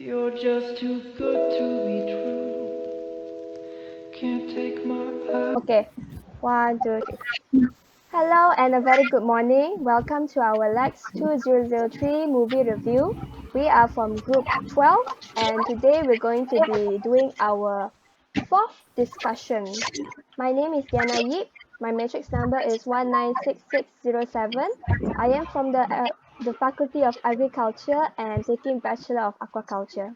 You're just too good to be true. Can't take my eyes. Okay, 1, 2, 3. Hello and a very good morning. Welcome to our LAX2003 movie review. We are from group 12 and today we're going to be doing our fourth discussion. My name is Diana Yip. My matrix number is 196607. I am from the Faculty of Agriculture and taking Bachelor of Aquaculture.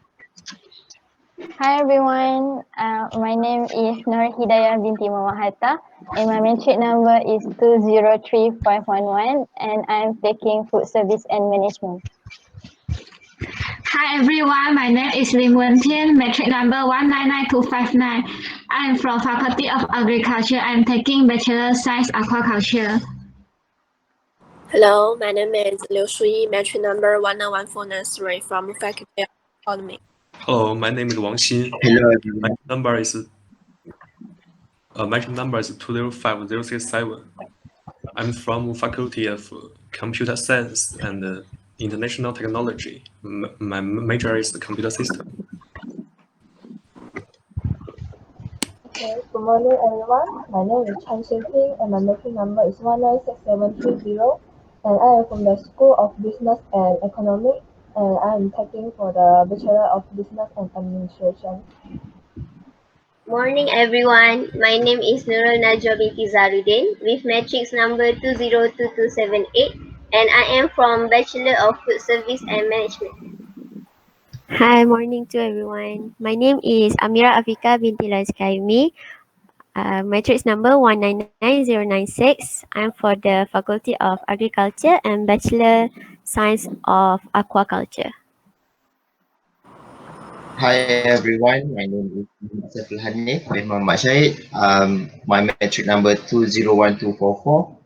Hi everyone, my name is Nur Hidayah binti Muhammad Hatta and my matric number is 203511 and I'm taking food service and management. Hi everyone, my name is Lim Wen Tian, metric number 199259. I am from Faculty of Agriculture. I am taking Bachelor Science Aquaculture. Hello, my name is Liu Shuyi, metric number 191493 from Faculty of Economy. Hello, my name is Wang Xin. Hello, My number is 205067. I'm from Faculty of Computer Science and International Technology. My major is computer system. Okay, good morning everyone. My name is Chan Xin-ping and my matric number is 196730 and I am from the School of Business and Economics and I am taking for the Bachelor of Business and Administration. Morning everyone, my name is Nurul Najwa binti Zarudin with matrix number 202278 and I am from Bachelor of Food Service and Management. Hi, morning to everyone. My name is Amira Afika binti Lazkaimi. Matrix number 199096. I'm for the Faculty of Agriculture and Bachelor Science of Aquaculture. Hi everyone, my name is Safil Hanif bin Muhammad Syed. My metric number 201244,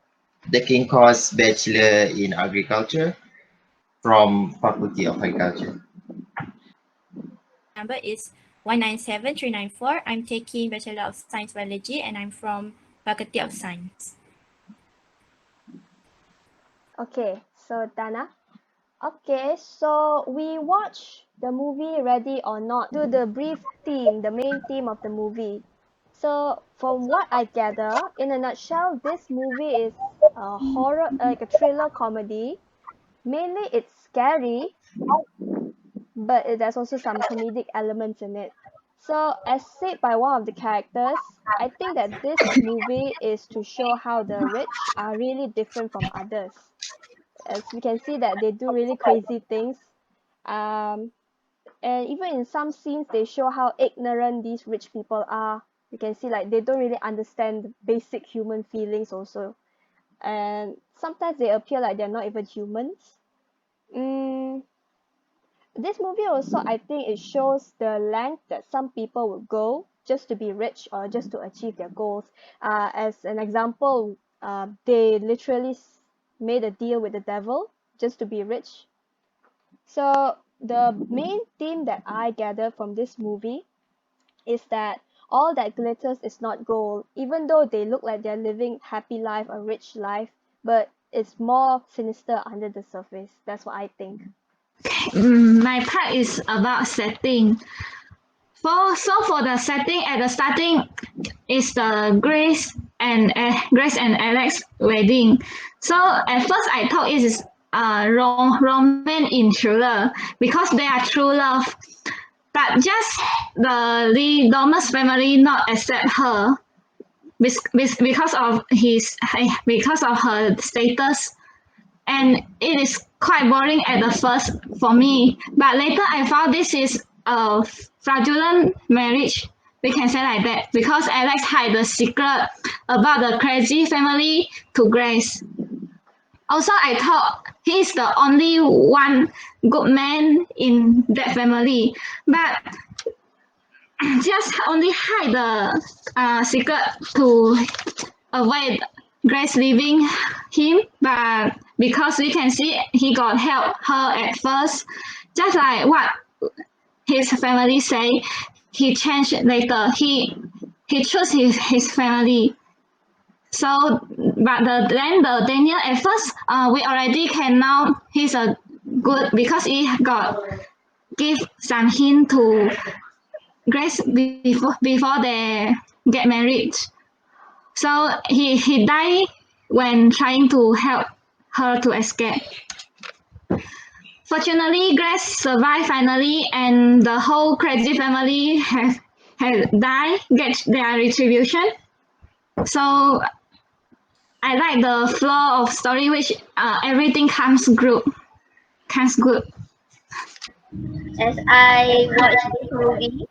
taking course Bachelor in Agriculture from Faculty of Agriculture. Number is 197394. I'm taking Bachelor of Science Biology and I'm from Faculty of Science. Okay, so Dana. Okay, so we watch the movie Ready or Not to the brief theme, the main theme of the movie. So from what I gather, in a nutshell, this movie is a horror, like a thriller comedy. Mainly it's scary, but there's also some comedic elements in it. So as said by one of the characters, I think that this movie is to show how the rich are really different from others. As we can see that they do really crazy things. And even in some scenes, they show how ignorant these rich people are. You can see like they don't really understand basic human feelings also. And sometimes they appear like they're not even humans. This movie also, I think it shows the length that some people would go just to be rich or just to achieve their goals. As an example, they literally made a deal with the devil just to be rich. So the main theme that I gather from this movie is that all that glitters is not gold, even though they look like they're living happy life, a rich life, but it's more sinister under the surface. That's what I think. My part is about setting. For the setting at the starting is the Grace and Alex wedding. So at first I thought it is a romance in thriller because they are true love. But just the Lee Thomas family not accept her because of her status, and it is quite boring at the first for me. But later I found this is a fraudulent marriage. We can say like that because Alex hide the secret about the crazy family to Grace. Also, I thought he's the only one good man in that family, but just only hide the secret to avoid Grace leaving him. But because we can see he got help her at first, just like what his family say, he changed later. He chose his family. So, but then the Daniel at first, we already can know he's a good because he got give some hint to Grace before they get married. So he died when trying to help her to escape. Fortunately, Grace survived finally, and the whole crazy family has died, get their retribution. So I like the flow of story, which everything comes good. As I watched this movie,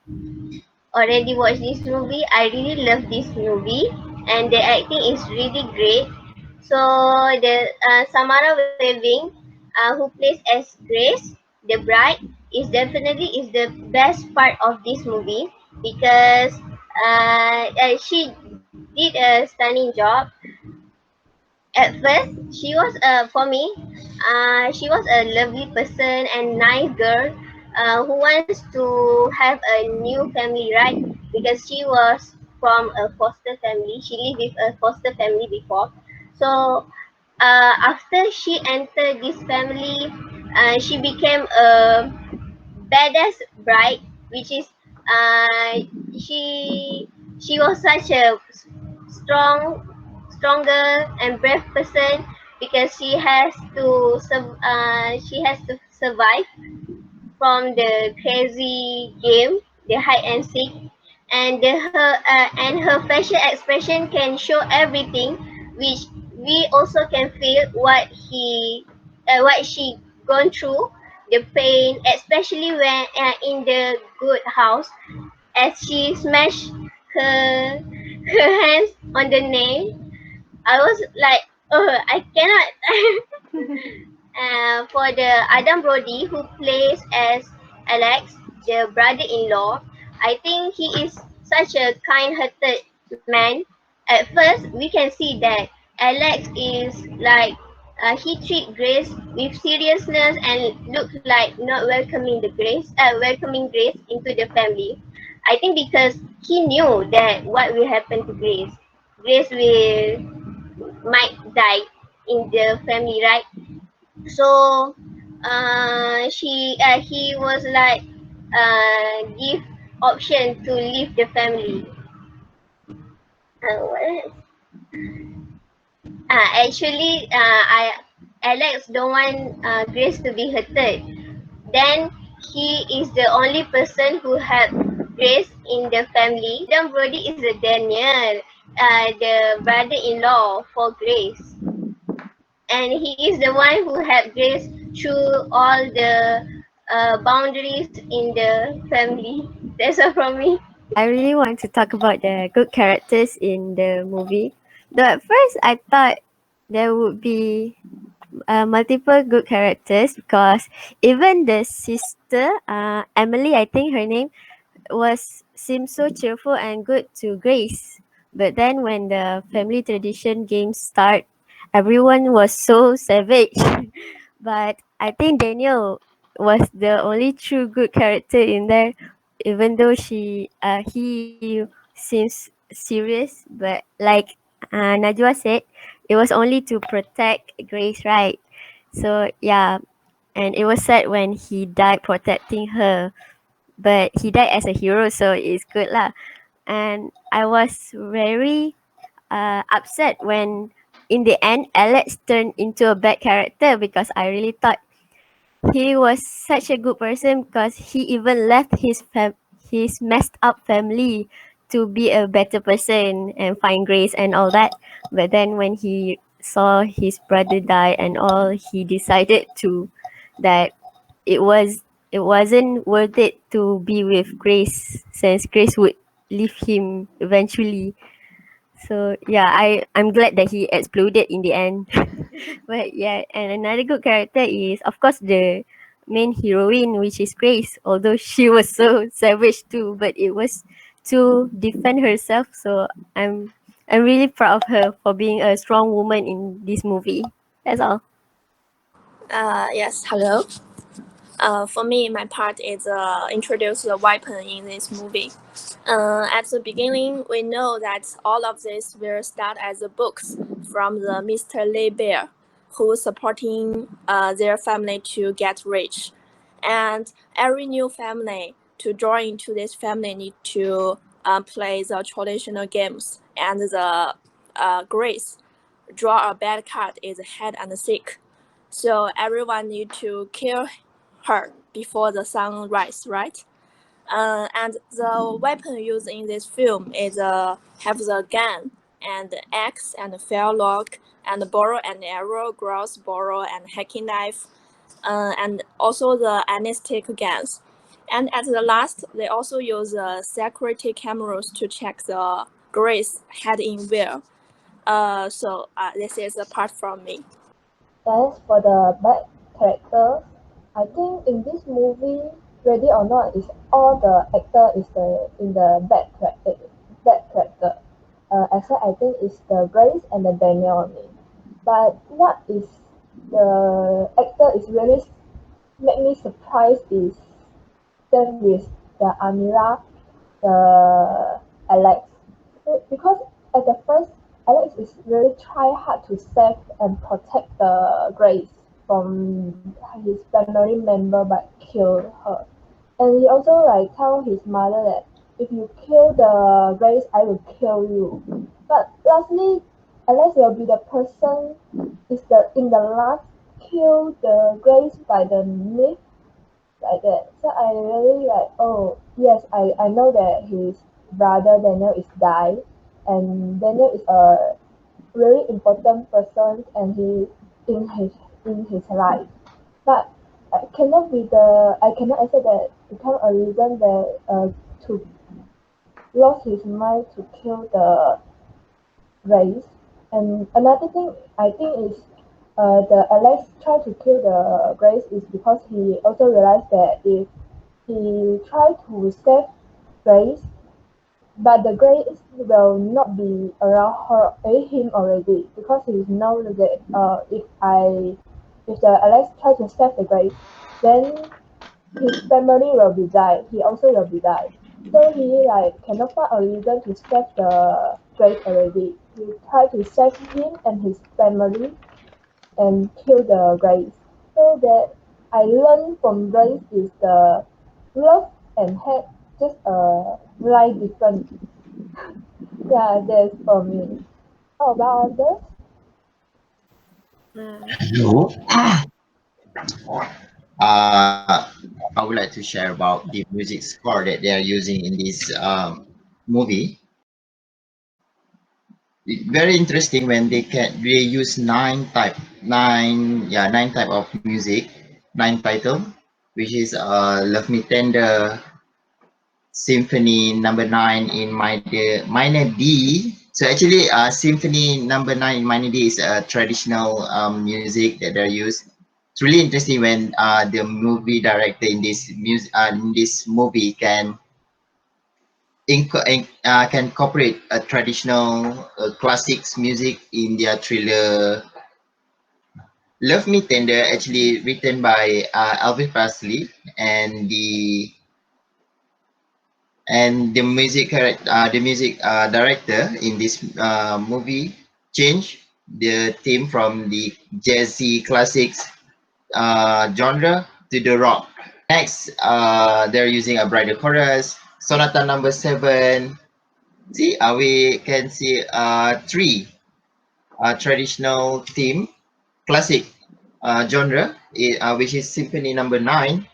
already watched this movie, I really love this movie, and the acting is really great. So the Samara Weaving, who plays as Grace, the bride, is the best part of this movie because she did a stunning job. At first, she was for me, she was a lovely person and nice girl who wants to have a new family, right? Because she was from a foster family. She lived with a foster family before. So after she entered this family, she became a badass bride, which is uh, she she was such a stronger and brave person because she has to survive from the crazy game, the hide and seek, and her facial expression can show everything, which we also can feel what she gone through, the pain, especially when in the good house, as she smashed her her hands on the nail. I was like, oh, I cannot. For the Adam Brody, who plays as Alex, the brother-in-law, I think he is such a kind-hearted man. At first, we can see that Alex is like he treat Grace with seriousness and look like not welcoming Grace into the family. I think because he knew that what will happen to Grace. Grace will might die in the family, right? So he was like give option to leave the family. What else? Actually, Alex don't want Grace to be hurted. Then he is the only person who helped Grace in the family. Then Brody is a Daniel, the brother-in-law for Grace, and he is the one who helped Grace through all the boundaries in the family. That's all from me. I really want to talk about the good characters in the movie. Though at first I thought there would be multiple good characters because even the sister, Emily, I think her name, seemed so cheerful and good to Grace. But then when the family tradition games start, everyone was so savage. But I think Daniel was the only true good character in there, even though he seems serious. But like Najwa said, it was only to protect Grace, right? So yeah, and it was sad when he died protecting her, but he died as a hero, so it's good lah. And I was very upset when in the end Alex turned into a bad character because I really thought he was such a good person because he even left his messed up family to be a better person and find grace and all that. But then when he saw his brother die and all, he decided to that it was it wasn't worth it to be with Grace since Grace would leave him eventually. So yeah, I'm glad that he exploded in the end. But yeah, and another good character is of course the main heroine, which is Grace. Although she was so savage too, but it was to defend herself. So I'm really proud of her for being a strong woman in this movie. That's all. Yes, hello. For me, my part is introduce the weapon in this movie. At the beginning, we know that all of this will start as the books from the Mr. Lee Bear, who supporting their family to get rich. and every new family to join into this family need to play the traditional games, and the grace draw a bad card is head and sick. So everyone need to kill her before the sun rise, right? And the weapon used in this film is have the gun and axe and firelock and borrow and arrow, grouse borrow and hacking knife, and also the anesthetic gas. And at the last, they also use security cameras to check the Grace head in wheel. So this is a part from me. As for the bad character, I think in this movie, Ready or Not, is all the actor is in the bad character. Except I think it's the Grace and the Daniel only. But what is the actor is really make me surprised is them with the Amira, the Alex. Because at the first, Alex is really try hard to save and protect the Grace from his family member but kill her. And he also like tell his mother that if you kill the Grace, I will kill you. But lastly, Alex will be the person is the in the last kill the Grace by the myth like that. So I really like, oh yes, I know that his brother Daniel is died, and Daniel is a really important person, and he in his life. But I cannot accept that become a reason that to lost his mind to kill the race. And another thing I think is the Alex try to kill the Grace is because he also realized that if he try to save Grace, but the Grace will not be around him already because he knows that if the Alex try to save the Grace, then his family will be died. He also will be died. So he like cannot find a reason to save the Grace already. He try to save him and his family and kill the Grace. So that I learned from Grace is the love and hate just lie different. Yeah, that's for me. How about others? Hello. I would like to share about the music score that they are using in this movie. Very interesting when they use nine type of music, nine title, which is Love Me Tender, Symphony number 9 in minor D. So actually, Symphony number 9 in minor D is a traditional music that they use. It's really interesting when the movie director in this movie can incorporate a traditional classics music in their thriller. Love Me Tender, actually written by Elvis Presley, and the music director in this movie changed the theme from the jazzy classics genre to the rock. Next, they're using a bridal chorus, sonata number 7. See, we can see three traditional theme, classic genre, which is symphony number 9,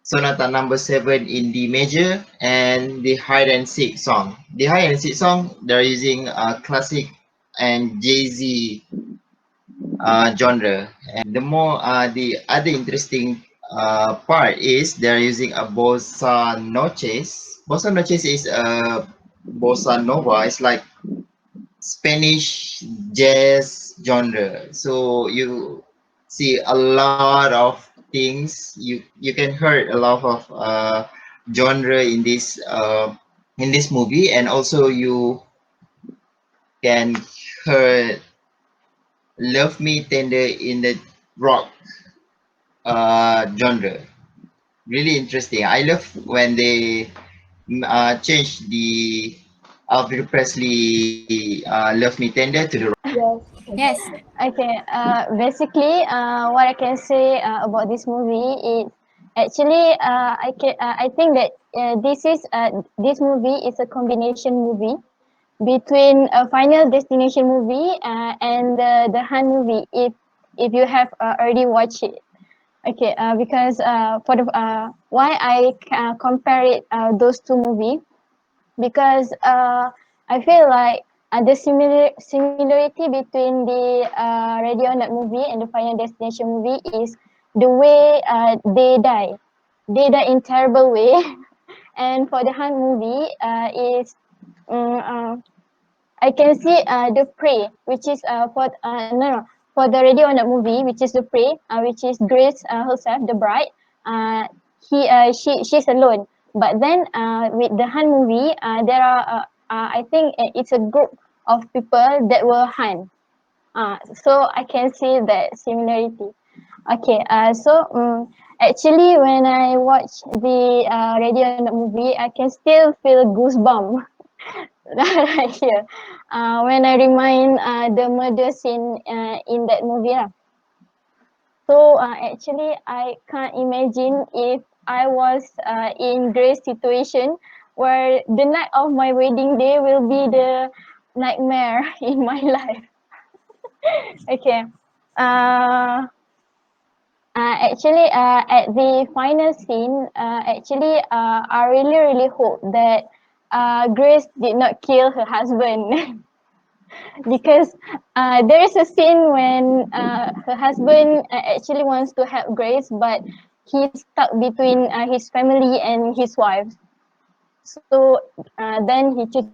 sonata number 7 in D major, and the hide and seek song. The hide and seek song, they're using classic and jazzy genre. And the other interesting part is they're using a bossa noches. Bossa noches is a bossa nova. It's like Spanish jazz genre. So you see a lot of things. You can hear a lot of genre in this movie, and also you can hear "Love Me Tender" in the rock genre. Really interesting. I love when they change the Elvis Presley "Love Me Tender" to the Yes. Yes. Okay, basically, what I can say about this movie is Actually, I think that this movie is a combination movie between a Final Destination movie and the Hunt movie. If you have already watched it, okay. Because for the why I compare it those two movies, because I feel like the similarity between the Radio Net movie and the Final Destination movie is the way they die. They die in terrible way. And for the Hunt movie, is I can see the prey, which is for the Radio Net movie, which is the prey, which is Grace herself, the bride. Uh, she's alone. But then with the Hunt movie, there are I think it's a group of people that will hunt. So I can see that similarity. Okay. Actually, when I watch the Radio Net movie, I can still feel goosebump right here. When I remind the murder scene in that movie. So actually, I can't imagine if I was in Grace's situation where the night of my wedding day will be the nightmare in my life. Okay. Actually, at the final scene, I really hope that Grace did not kill her husband. Because there is a scene when her husband actually wants to help Grace, but he's stuck between his family and his wife. So then he chooses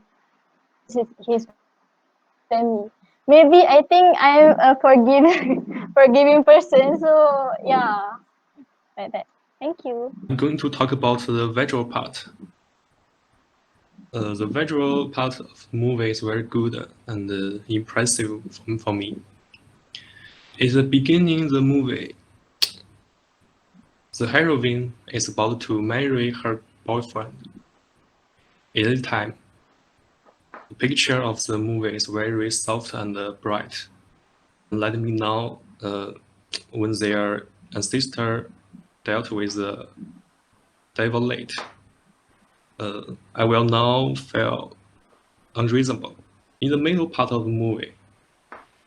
his family. Maybe I think I'm a forgiving person. So yeah, like that. Thank you. I'm going to talk about the visual part. The visual part of the movie is very good and impressive for me. At the beginning of the movie, the heroine is about to marry her boyfriend. At this time, the picture of the movie is very soft and bright. Let me know when their ancestor dealt with the devil late. I will now feel unreasonable. In the middle part of the movie,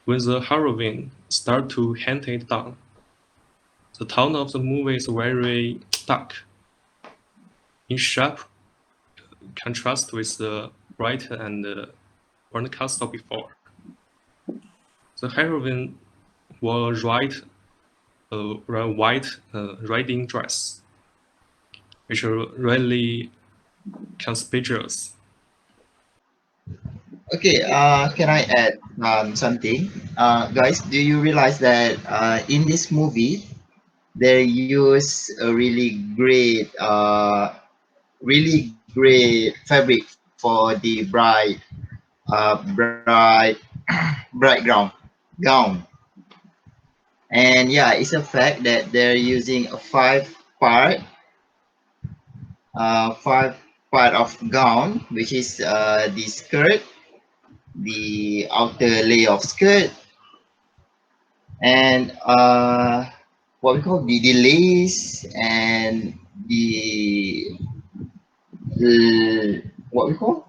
when the heroine starts to hunt it down, the tone of the movie is very dark, in sharp contrast with the bright and broadcast before. The heroine wore a white riding dress, which are really conspicuous. Okay, can I add something? Guys, do you realize that in this movie, they use a really great fabric for the bride, bride gown. And yeah, it's a fact that they're using a five part of gown, which is the skirt, the outer layer of skirt, and what we call the lace and what we call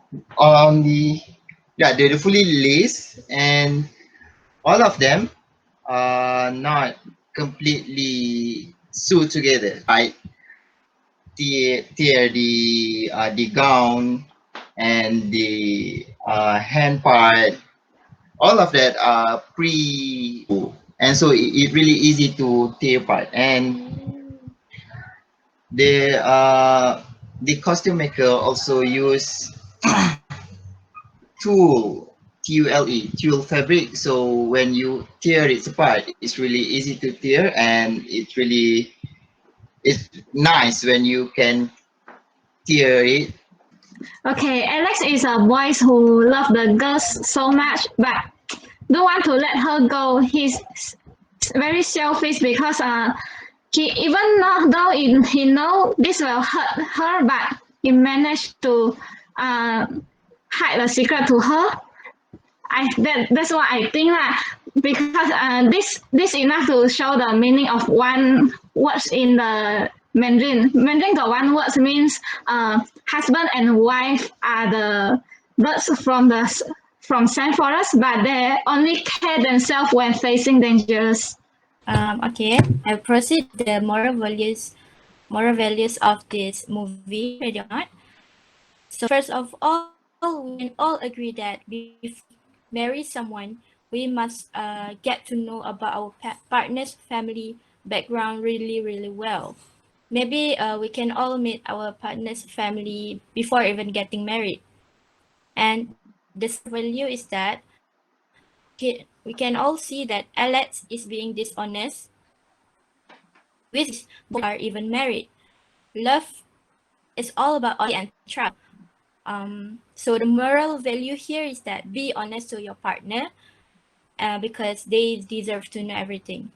the yeah the fully lace, and all of them are not completely sewed together. I tear the gown and the hand part, all of that are pre, and so it really easy to tear apart. And the costume maker also use tulle tulle fabric, so when you tear it apart, it's really easy to tear, and it's nice when you can tear it. Okay, Alex is a boy who loves the girls so much, but don't want to let her go. He's very selfish because he even though he know this will hurt her, but he managed to uh, hide the secret to her. That's what I think that because this enough to show the meaning of one words in the Mandarin. Mandarin got one word means husband and wife are the birds from sand forest, but they only care themselves when facing dangerous. Okay, I'll proceed with the moral values of this movie, Ready or Not. So first of all, we can all agree that before we marry someone, we must get to know about our partner's family background really well. Maybe we can all meet our partner's family before even getting married. And the second value is that we can all see that Alex is being dishonest with both are even married. Love is all about honesty and trust. So the moral value here is that be honest to your partner because they deserve to know everything.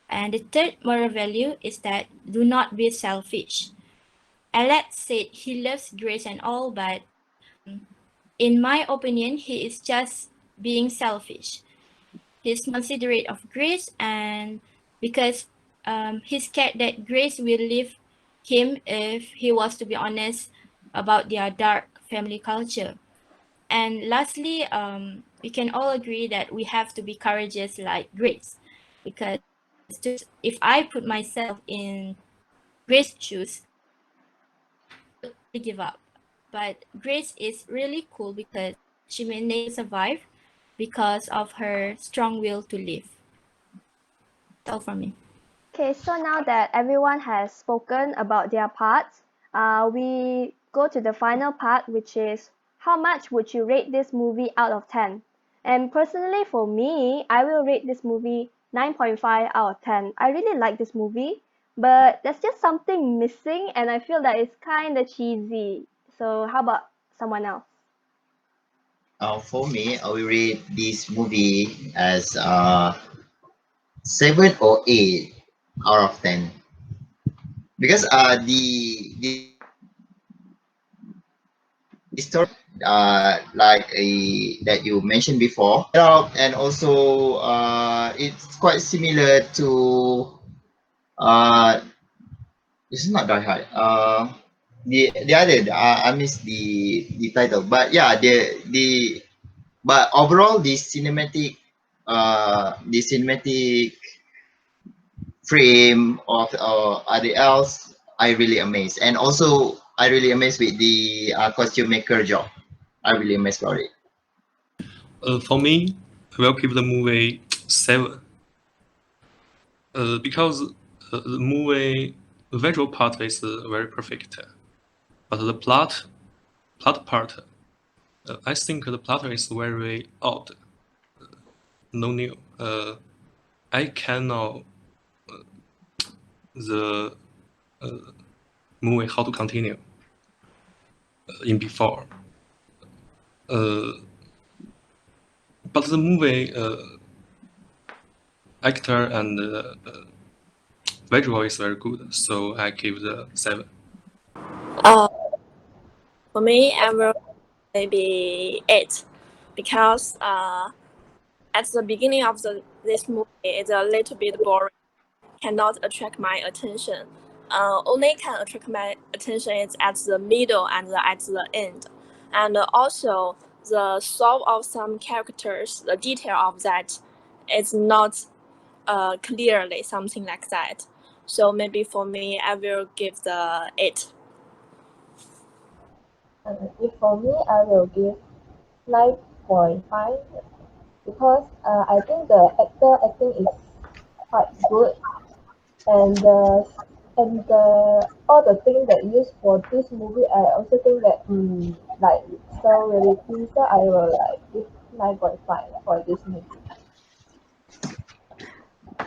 And the third moral value is that do not be selfish. Alex said he loves Grace and all, but in my opinion, he is just being selfish. He's not considerate of Grace, and because he's scared that Grace will leave him if he was to be honest about their dark family culture. And lastly, we can all agree that we have to be courageous like Grace, because if I put myself in Grace's shoes, I would give up. But Grace is really cool because she managed to survive because of her strong will to live. That's all from me. Okay, so now that everyone has spoken about their parts, we go to the final part, which is how much would you rate this movie out of 10? And personally for me, I will rate this movie 9.5 out of 10. I really like this movie, but there's just something missing and I feel that it's kind of cheesy. So how about someone else? For me, I will rate this movie as 7 or 8 out of 10 because the story like that you mentioned before, and also it's quite similar to uh it's not Die Hard. The other I missed the title, but yeah, the but overall the cinematic frame of other else, I really amazed, and also I really amazed with the costume maker job. I really amazed about it. For me, I will give the movie 7. Because the movie visual part is very perfect, but the plot part, I think the plot is very odd, no new. I cannot the movie how to continue in before. But the movie actor and visual is very good, so I give the 7. For me, I will maybe 8 because at the beginning of this movie, it's a little bit boring, cannot attract my attention. Only can attract my attention is at the middle and at the end. And also the soul of some characters, the detail of that is not clearly something like that. So maybe for me, I will give the 8. If for me, I will give 9.5 because I think the actor acting is quite good, and the all the things that used for this movie, I also think that like so reality. So I will like give 9.5 for this movie.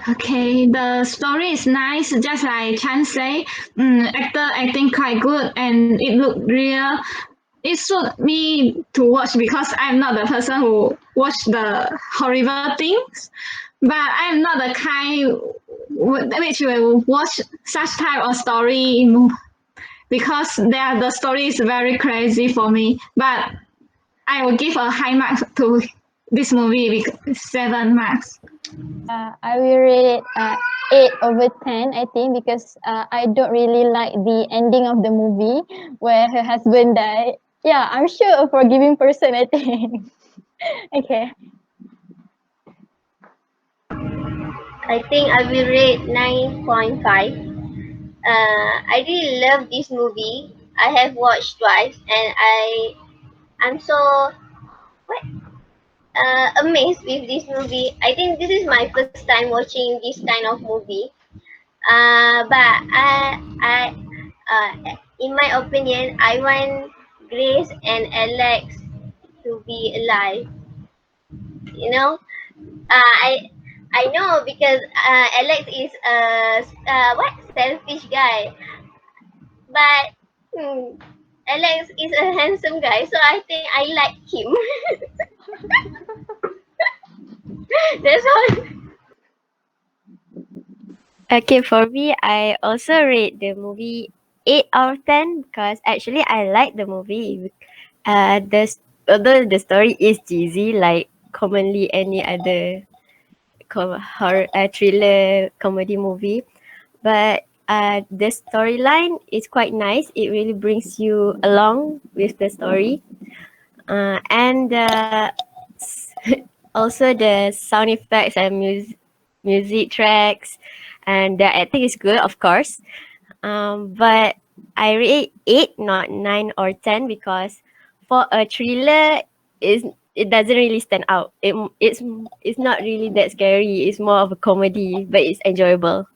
Okay, the story is nice, just like Chan say. Actor acting quite good and it look real. It suit me to watch because I'm not the person who watch the horrible things, but I'm not the kind which will watch such type of story because the story is very crazy for me. But I will give a high mark to this movie, 7 marks. I will rate 8/10, I think, because I don't really like the ending of the movie where her husband died. Yeah, I'm sure a forgiving person, I think. Okay. I think I will rate 9.5. I really love this movie. I have watched twice, and I'm so what amazed with this movie. I think this is my first time watching this kind of movie. But in my opinion, I want Grace and Alex to be alive. You know, I know because Alex is a what selfish guy, but Alex is a handsome guy, so I think I like him. That's all. Okay, for me, I also rate the movie 8 out of 10 because actually I like the movie. Although the story is cheesy, like commonly any other horror thriller comedy movie, but the storyline is quite nice. It really brings you along with the story, and also the sound effects and music tracks, and the acting is good, of course. But I rate 8, not 9 or 10, because for a thriller, it doesn't really stand out. It's not really that scary. It's more of a comedy, but it's enjoyable.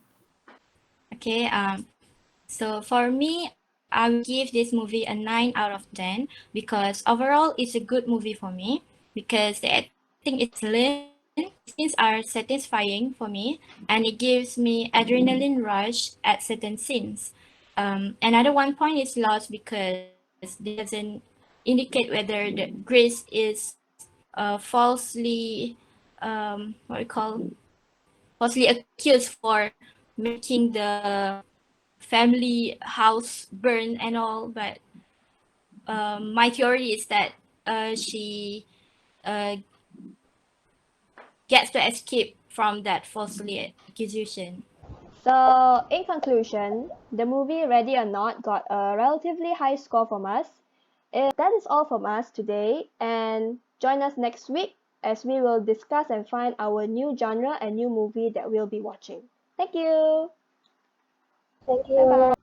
Okay. So for me, I will give this movie a 9 out of 10 because overall it's a good movie for me because the acting is excellent, the scenes are satisfying for me, and it gives me adrenaline rush at certain scenes. Another one point is lost because they doesn't indicate whether the Grace is falsely what we call falsely accused for making the family house burn and all, but my theory is that she uh, gets to escape from that falsely accusation. So, in conclusion, the movie Ready or Not got a relatively high score from us. That is all from us today, and join us next week as we will discuss and find our new genre and new movie that we'll be watching. Thank you. Thank Bye you. bye.